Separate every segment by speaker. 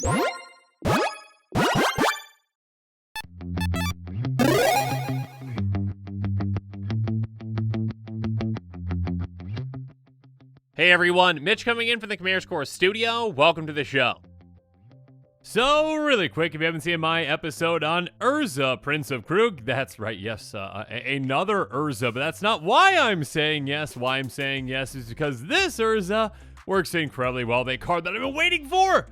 Speaker 1: Hey everyone, Mitch coming in from the Commander's Core studio. Welcome to the show. So, really quick, if you haven't seen my episode on Urza, Prince of Krug, that's right, yes, another Urza, but that's not why I'm saying yes. Why I'm saying yes is because this Urza works incredibly well. The card that I've been waiting for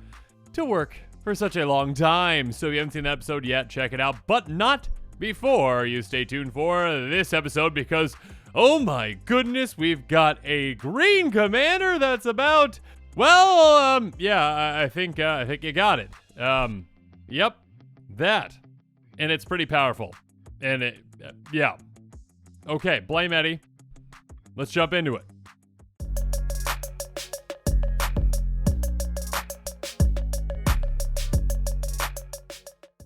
Speaker 1: to work for such a long time. So if you haven't seen the episode yet, check it out, but not before you stay tuned for this episode because, oh my goodness, we've got a green commander that's about, well, yeah, I think you got it. Yep, that. And it's pretty powerful. And it, yeah. Okay, blame Eddie. Let's jump into it.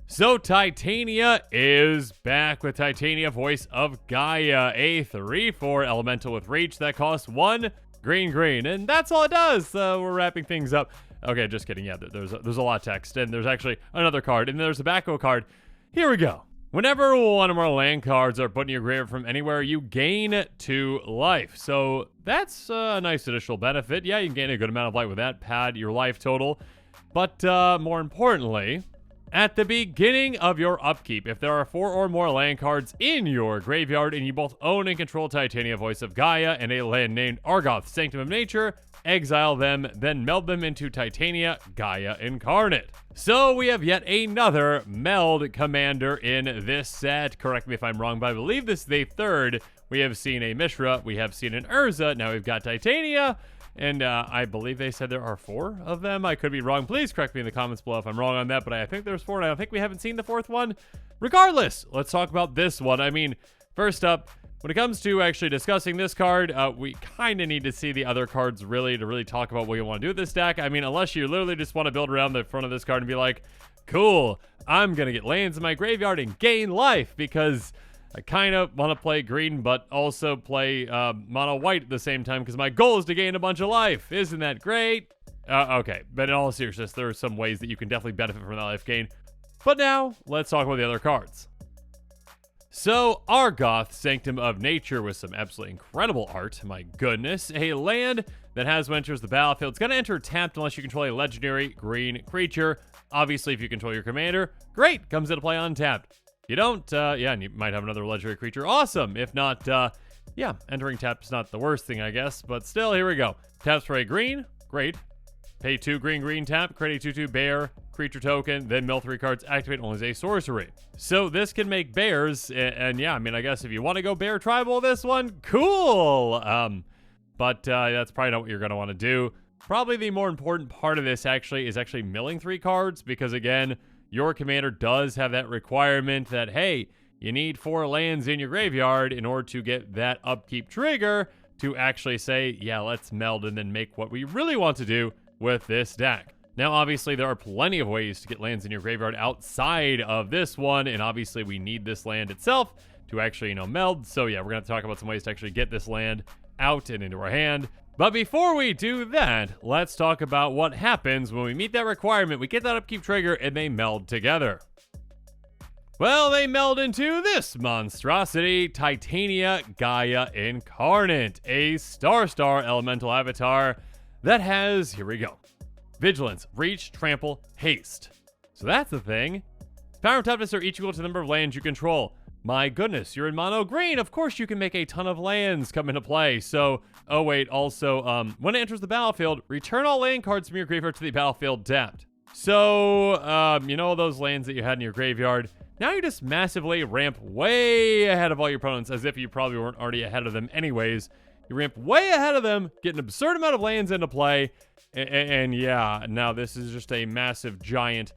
Speaker 1: So Titania is back with Titania, Voice of Gaia, a 3/4 elemental with reach that costs 1 green, and that's all it does. We're wrapping things up. Okay, just kidding. Yeah, there's a lot of text, and there's actually another card, and there's a backup card. Here we go. Whenever one or more land cards are put in your graveyard from anywhere, you gain 2 life. So that's a nice additional benefit. Yeah, you can gain a good amount of life with that, pad your life total. But more importantly, at the beginning of your upkeep, if there are 4 or more land cards in your graveyard and you both own and control Titania, Voice of Gaia, and a land named Argoth, Sanctum of Nature, exile them, then meld them into Titania, Gaea Incarnate. So we have yet another Meld commander in this set. Correct me if I'm wrong, but I believe this is the 3rd. We have seen a Mishra, we have seen an Urza, now we've got Titania. And I believe they said there are 4 of them. I could be wrong. Please correct me in the comments below if I'm wrong on that. But I think there's 4, and I think we haven't seen the 4th one. Regardless, let's talk about this one. I mean, first up, when it comes to actually discussing this card, we kind of need to see the other cards to really talk about what you want to do with this deck. I mean, unless you literally just want to build around the front of this card and be like, cool, I'm going to get lands in my graveyard and gain life because I kind of want to play green, but also play mono white at the same time because my goal is to gain a bunch of life. Isn't that great? Okay, but in all seriousness, there are some ways that you can definitely benefit from that life gain. But now, let's talk about the other cards. So, Argoth, Sanctum of Nature, with some absolutely incredible art. My goodness. A land that has when enters the battlefield. It's going to enter tapped unless you control a legendary green creature. Obviously, if you control your commander, great, comes into play untapped. You don't, yeah, and you might have another legendary creature. Awesome. If not, yeah, entering tap's not the worst thing, I guess. But still, here we go. Taps for a green. Great. Pay 2 green tap. Create a 2/2 bear creature token. Then mill 3 cards. Activate only as a sorcery. So this can make bears. And yeah, I mean, I guess if you want to go bear tribal this one, cool. But that's probably not what you're going to want to do. Probably the more important part of this actually is milling 3 cards. Because again, your commander does have that requirement that, hey, you need 4 lands in your graveyard in order to get that upkeep trigger to actually say, yeah, let's meld and then make what we really want to do with this deck. Now, obviously, there are plenty of ways to get lands in your graveyard outside of this one, and obviously we need this land itself to actually, meld. So yeah, we're going to talk about some ways to actually get this land out and into our hand. But before we do that, let's talk about what happens when we meet that requirement. We get that upkeep trigger and they meld together. Well, they meld into this monstrosity, Titania, Gaia Incarnate, a star elemental avatar that has, here we go, Vigilance, Reach, Trample, Haste. So that's the thing. Power and toughness are each equal to the number of lands you control. My goodness, you're in mono green. Of course you can make a ton of lands come into play. So, oh wait, also, when it enters the battlefield, return all land cards from your graveyard to the battlefield tapped. So, you know those lands that you had in your graveyard? Now you just massively ramp way ahead of all your opponents, as if you probably weren't already ahead of them anyways. You ramp way ahead of them, get an absurd amount of lands into play, and yeah, now this is just a massive, giant,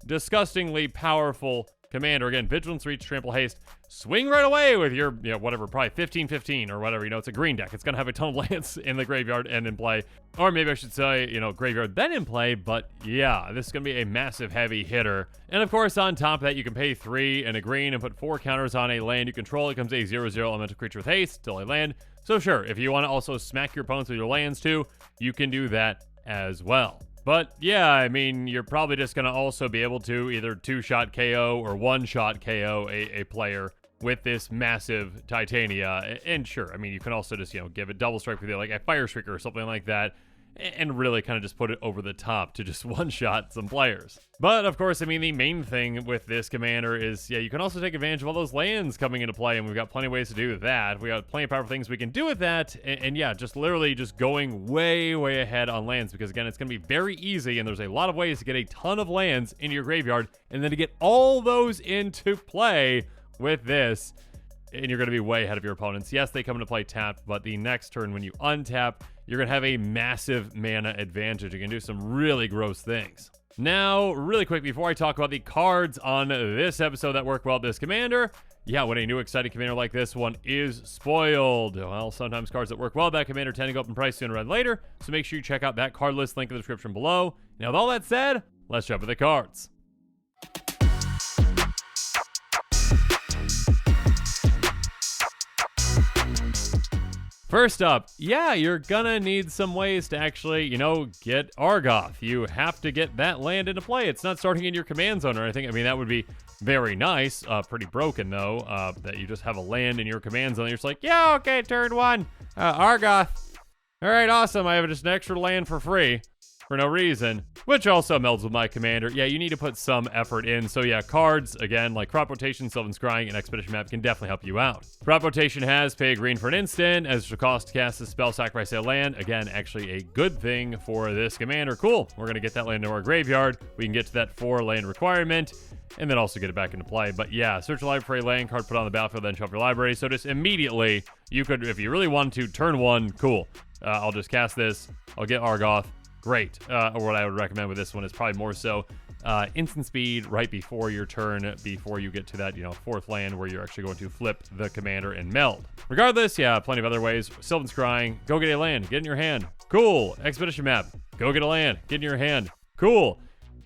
Speaker 1: disgustingly powerful commander. Again, Vigilance, Reach, Trample, Haste. Swing right away with your, whatever, probably 15/15 or whatever. It's a green deck. It's going to have a ton of lands in the graveyard and in play. Or maybe I should say, graveyard then in play. But yeah, this is going to be a massive heavy hitter. And of course, on top of that, you can pay 3 and a green and put 4 counters on a land you control. It comes a 0/0 elemental creature with haste, still a land. So sure, if you want to also smack your opponents with your lands too, you can do that as well. But yeah, I mean, you're probably just going to also be able to either 2-shot KO or 1-shot KO a player with this massive Titania. And sure, I mean, you can also just, give it double strike with like a Fire Shrieker or something like that, and really kind of just put it over the top to just one-shot some players. But, of course, I mean, the main thing with this commander is, you can also take advantage of all those lands coming into play, and we've got plenty of ways to do that. We got plenty of powerful things we can do with that, and yeah, just literally just going way, way ahead on lands, because, again, it's going to be very easy, and there's a lot of ways to get a ton of lands into your graveyard, and then to get all those into play with this, and you're going to be way ahead of your opponents. Yes, they come into play tapped, but the next turn when you untap, you're going to have a massive mana advantage. You can do some really gross things. Now, really quick, before I talk about the cards on this episode that work well with this commander, when a new exciting commander like this one is spoiled, well, sometimes cards that work well with that commander tend to go up in price sooner rather than later, so make sure you check out that card list, link in the description below. Now, with all that said, let's jump into the cards. First up, you're gonna need some ways to actually, get Argoth. You have to get that land into play. It's not starting in your command zone or anything. I mean, that would be very nice. Pretty broken, though, that you just have a land in your command zone. You're just like, okay, turn one. Argoth. All right, awesome. I have just an extra land for free for no reason, which also melds with my commander. You need to put some effort in. So cards, again, like Crop Rotation, Sylvan Scrying, and Expedition Map can definitely help you out. Crop Rotation has pay a green for an instant, as the cost to cast a spell, sacrifice a land. Again, actually a good thing for this commander. Cool, we're gonna get that land into our graveyard. We can get to that 4-land requirement, and then also get it back into play. But search your library for a land card, put it on the battlefield, then shuffle your library. So just immediately, you could, if you really wanted to, turn one, cool. I'll just cast this, I'll get Argoth. Great. Or what I would recommend with this one is probably more so instant speed right before your turn, before you get to that, 4th land where you're actually going to flip the commander and meld. Regardless, plenty of other ways. Sylvan Scrying, go get a land, get in your hand. Cool. Expedition Map, go get a land, get in your hand. Cool.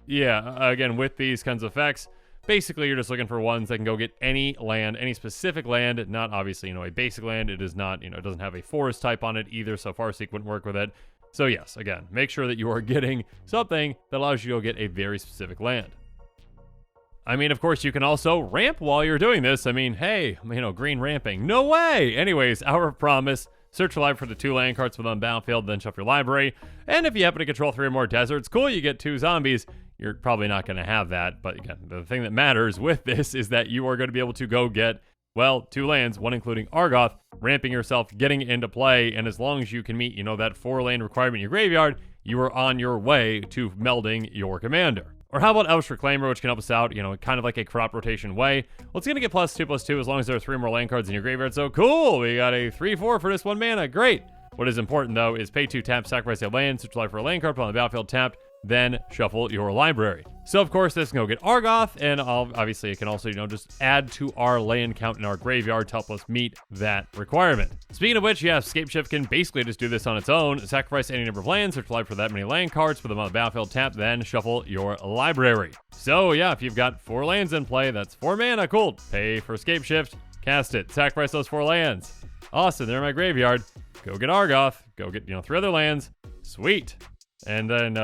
Speaker 1: Again, with these kinds of effects, basically you're just looking for ones that can go get any land, any specific land, not obviously, a basic land. It is not, it doesn't have a forest type on it either, so Farseek wouldn't work with it. So yes, again, make sure that you are getting something that allows you to go get a very specific land. I mean, of course, you can also ramp while you're doing this. I mean, hey, green ramping. No way! Anyways, Hour of Promise. Search your library for the 2 land cards within the battlefield, then shuffle your library. And if you happen to control 3 or more deserts, cool, you get 2 zombies. You're probably not going to have that. But again, the thing that matters with this is that you are going to be able to go get, 2 lands, one including Argoth, ramping yourself, getting into play, and as long as you can meet, that 4-land requirement in your graveyard, you are on your way to melding your commander. Or how about Elvish Reclaimer, which can help us out, kind of like a crop rotation way. Well, it's going to get +2/+2 as long as there are 3 more land cards in your graveyard, so cool! We got a 3/4 for this 1 mana, great! What is important, though, is pay 2 tap, sacrifice a land, search life for a land card, put on the battlefield tapped, then shuffle your library. So, of course, this can go get Argoth, and obviously it can also, just add to our land count in our graveyard to help us meet that requirement. Speaking of which, Escape Shift can basically just do this on its own. Sacrifice any number of lands, search life for that many land cards, put them on the battlefield, tap, then shuffle your library. So, if you've got 4 lands in play, that's 4 mana, cool. Pay for Escape Shift, cast it, sacrifice those 4 lands. Awesome, they're in my graveyard. Go get Argoth, go get, 3 other lands. Sweet. And then,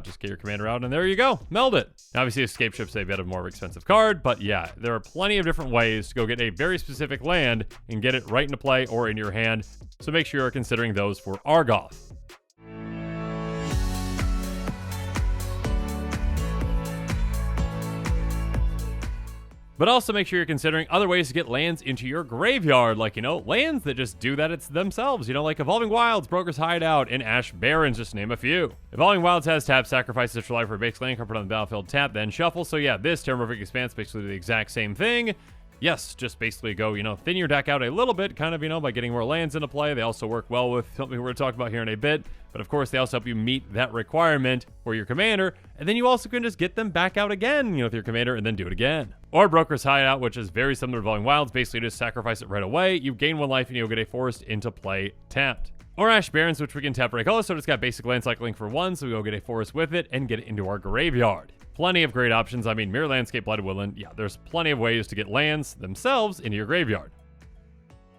Speaker 1: just get your commander out, and there you go. Meld it. Obviously, Escape Shift's a bit of a more expensive card, but there are plenty of different ways to go get a very specific land and get it right into play or in your hand. So make sure you're considering those for Argoth. But also make sure you're considering other ways to get lands into your graveyard, like, lands that just do that it's themselves, like Evolving Wilds, Broker's Hideout, and Ash Barrens, just to name a few. Evolving Wilds has tap, sacrifice, search your life for a basic land card, put on the battlefield, tap, then shuffle. So this Terramorphic Expanse basically do the exact same thing. Yes, just basically go, thin your deck out a little bit, kind of, by getting more lands into play. They also work well with something we're going to talk about here in a bit. But of course, they also help you meet that requirement for your commander. And then you also can just get them back out again, with your commander and then do it again. Or Broker's Hideout, which is very similar to Evolving Wilds. Basically, just sacrifice it right away. You gain 1 life and you'll get a forest into play tapped. Or Ash Barrens, which we can tap right color. So it's got basic land cycling for 1. So we go get a forest with it and get it into our graveyard. Plenty of great options. I mean, Mirror Landscape, Blighted Woodland. There's plenty of ways to get lands themselves into your graveyard.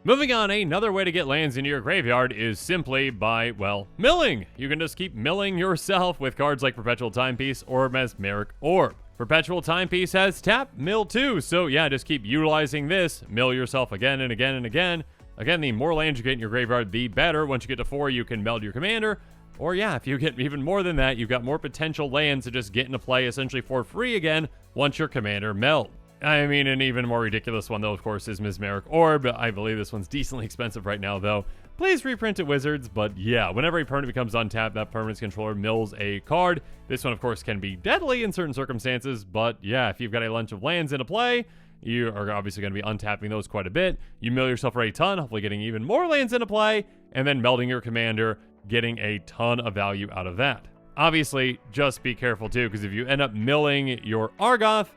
Speaker 1: Moving on, another way to get lands into your graveyard is simply by, well, milling. You can just keep milling yourself with cards like Perpetual Timepiece or Mesmeric Orb. Perpetual Timepiece has tap, mill too, so yeah, just keep utilizing this. Mill yourself again and again and again. Again, the more lands you get in your graveyard, the better. Once you get to 4, you can meld your commander. Or yeah, if you get even more than that, you've got more potential lands to just get into play essentially for free again once your commander meld. I mean, an even more ridiculous one, though, of course, is Mesmeric Orb. I believe this one's decently expensive right now, though. Please reprint it, Wizards. But yeah, whenever a permanent becomes untapped, that permanent's controller mills a card. This one, of course, can be deadly in certain circumstances. But yeah, if you've got a bunch of lands into play, you are obviously going to be untapping those quite a bit. You mill yourself for a ton, hopefully getting even more lands into play, and then melding your commander, getting a ton of value out of that. Obviously, just be careful, too, because if you end up milling your Argoth,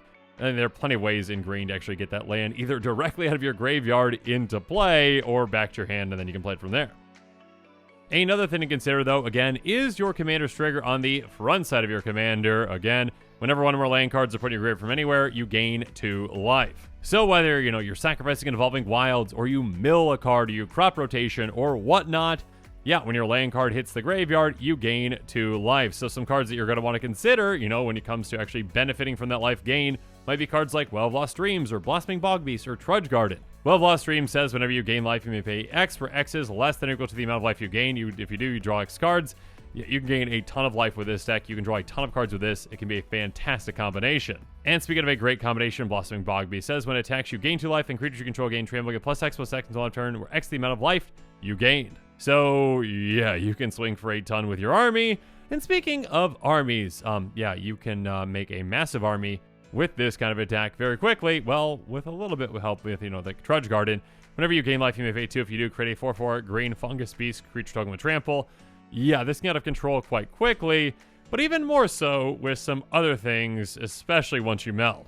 Speaker 1: and there are plenty of ways in green to actually get that land either directly out of your graveyard into play or back to your hand, and then you can play it from there. Another thing to consider, though, again, is your commander's trigger on the front side of your commander. Again, whenever one or more land cards are put in your graveyard from anywhere, you gain 2 life. So whether, you're sacrificing an Evolving Wilds, or you mill a card, or you crop rotation, or whatnot, yeah, when your land card hits the graveyard, you gain 2 life. So some cards that you're going to want to consider, when it comes to actually benefiting from that life gain, might be cards like Well of Lost Dreams, or Blossoming Bogbeast, or Trudge Garden. Well of Lost Dreams says whenever you gain life, you may pay X for X's less than or equal to the amount of life you gain. If you do, you draw X cards. You can gain a ton of life with this deck. You can draw a ton of cards with this. It can be a fantastic combination. And speaking of a great combination, Blossoming Bogbeast says when it attacks, you gain 2 life, and creatures you control gain trample, get +X until end of turn, where X the amount of life you gained. So yeah, you can swing for a ton with your army. And speaking of armies, you can make a massive army with this kind of attack very quickly. Well, with a little bit of help with, the Trudge Garden. Whenever you gain life, you may pay 2. If you do, create a 4/4 green fungus beast, creature token with trample. Yeah, this can get out of control quite quickly, but even more so with some other things, especially once you meld.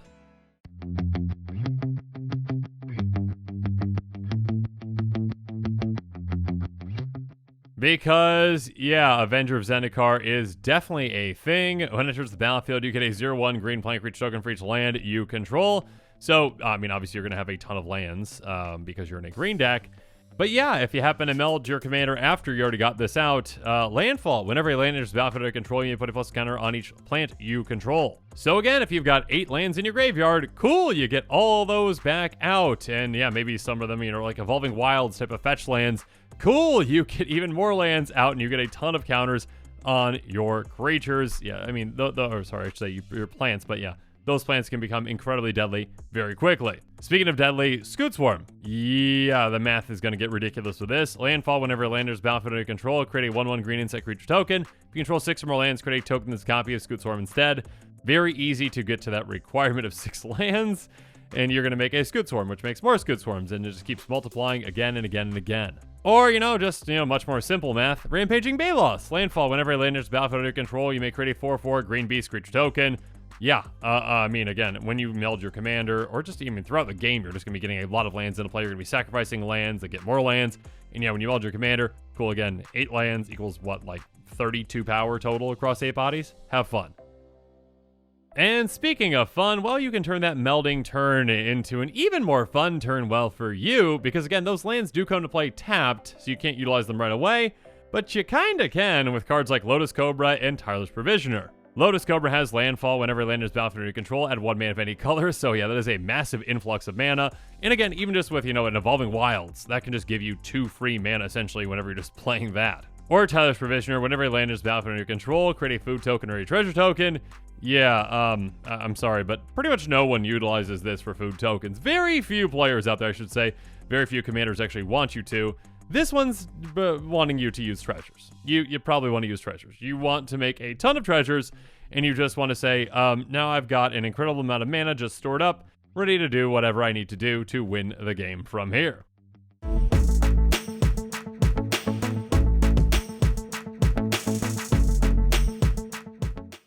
Speaker 1: Because, yeah, Avenger of Zendikar is definitely a thing. When it enters the battlefield, you get a 0/1 green planet creature token for each land you control. So, obviously you're going to have a ton of lands because you're in a green deck. But yeah, if you happen to meld your commander after you already got this out, Landfall. Whenever a land enters the battlefield under control, you put a + counter on each plant you control. So again, if you've got 8 lands in your graveyard, cool, you get all those back out. And yeah, maybe some of them, like Evolving Wilds type of fetch lands. Cool, you get even more lands out, and you get a ton of counters on your creatures. Yeah, your plants, but yeah. Those plants can become incredibly deadly very quickly. Speaking of deadly, Scoot Swarm. Yeah, the math is going to get ridiculous with this. Landfall, whenever a land enters battlefield under control, create a 1/1 green insect creature token. If you control 6 or more lands, create a token that's a copy of Scoot Swarm instead. Very easy to get to that requirement of 6 lands. And you're going to make a Scoot Swarm, which makes more Scoot Swarms, and it just keeps multiplying again and again and again. Or, much more simple math. Rampaging Balos. Landfall, whenever a land enters battlefield under control, you may create a 4/4 green beast creature token. Yeah, again, when you meld your commander, or just even throughout the game, you're just going to be getting a lot of lands into play. You're going to be sacrificing lands that get more lands. And yeah, when you meld your commander, cool, again, 8 lands equals 32 power total across 8 bodies? Have fun. And speaking of fun, well, you can turn that melding turn into an even more fun turn, well, for you, because again, those lands do come to play tapped, so you can't utilize them right away, but you kinda can with cards like Lotus Cobra and Tireless Provisioner. Lotus Cobra has Landfall. Whenever land is battlefield under control, add 1 mana of any color. So yeah, that is a massive influx of mana. And again, even just with, an Evolving Wilds, that can just give you 2 free mana, essentially, whenever you're just playing that. Or Tireless Provisioner. Whenever a land is battlefield under control, create a food token or a treasure token. Yeah, I'm sorry, but pretty much no one utilizes this for food tokens. Very few players out there, I should say. Very few commanders actually want you to. This one's wanting you to use treasures. You probably want to use treasures. You want to make a ton of treasures, and you just want to say, now I've got an incredible amount of mana just stored up, ready to do whatever I need to do to win the game from here.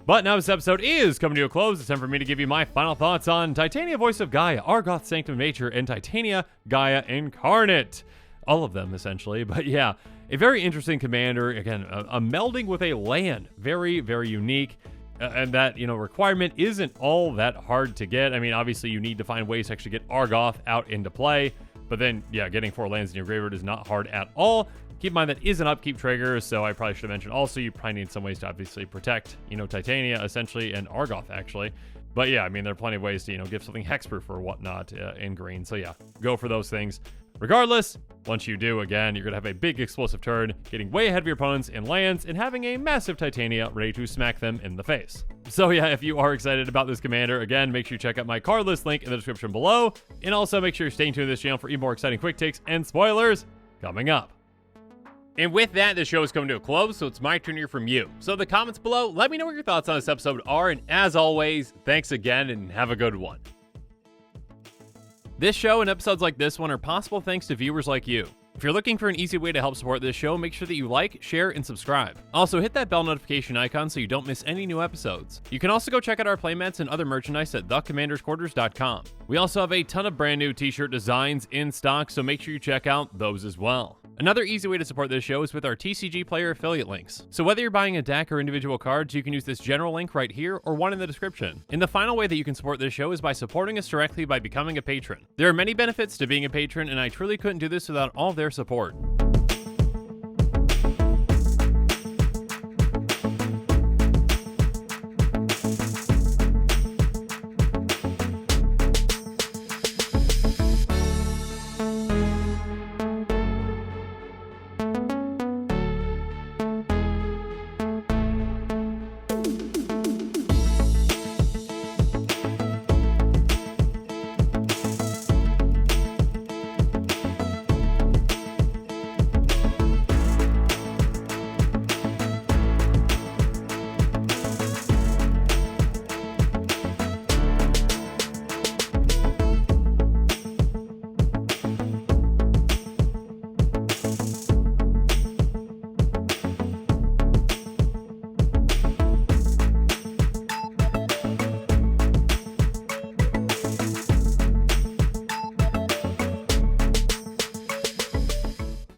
Speaker 1: But now this episode is coming to a close. It's time for me to give you my final thoughts on Titania, Voice of Gaia, Argoth, Sanctum of Nature, and Titania, Gaea Incarnate. All of them, essentially. But yeah, a very interesting commander. Again, a melding with a land. Very, very unique. And that, requirement isn't all that hard to get. I mean, obviously, you need to find ways to actually get Argoth out into play. But then, yeah, getting 4 lands in your graveyard is not hard at all. Keep in mind that is an upkeep trigger, so I probably should have mentioned also you probably need some ways to obviously protect, Titania essentially, and Argoth actually. But yeah, I mean, there are plenty of ways to, give something hexproof or whatnot in green. So yeah, go for those things. Regardless, once you do, again, you're going to have a big explosive turn, getting way ahead of your opponents in lands and having a massive Titania ready to smack them in the face. So yeah, if you are excited about this commander, again, make sure you check out my card list link in the description below. And also make sure you're staying tuned to this channel for even more exciting quick takes and spoilers coming up. And with that, the show is coming to a close, so it's my turn to hear from you. So in the comments below, let me know what your thoughts on this episode are, and as always, thanks again, and have a good one. This show and episodes like this one are possible thanks to viewers like you. If you're looking for an easy way to help support this show, make sure that you like, share, and subscribe. Also, hit that bell notification icon so you don't miss any new episodes. You can also go check out our playmats and other merchandise at thecommandersquarters.com. We also have a ton of brand new t-shirt designs in stock, so make sure you check out those as well. Another easy way to support this show is with our TCG player affiliate links. So whether you're buying a deck or individual cards, you can use this general link right here or one in the description. And the final way that you can support this show is by supporting us directly by becoming a patron. There are many benefits to being a patron, and I truly couldn't do this without all their support.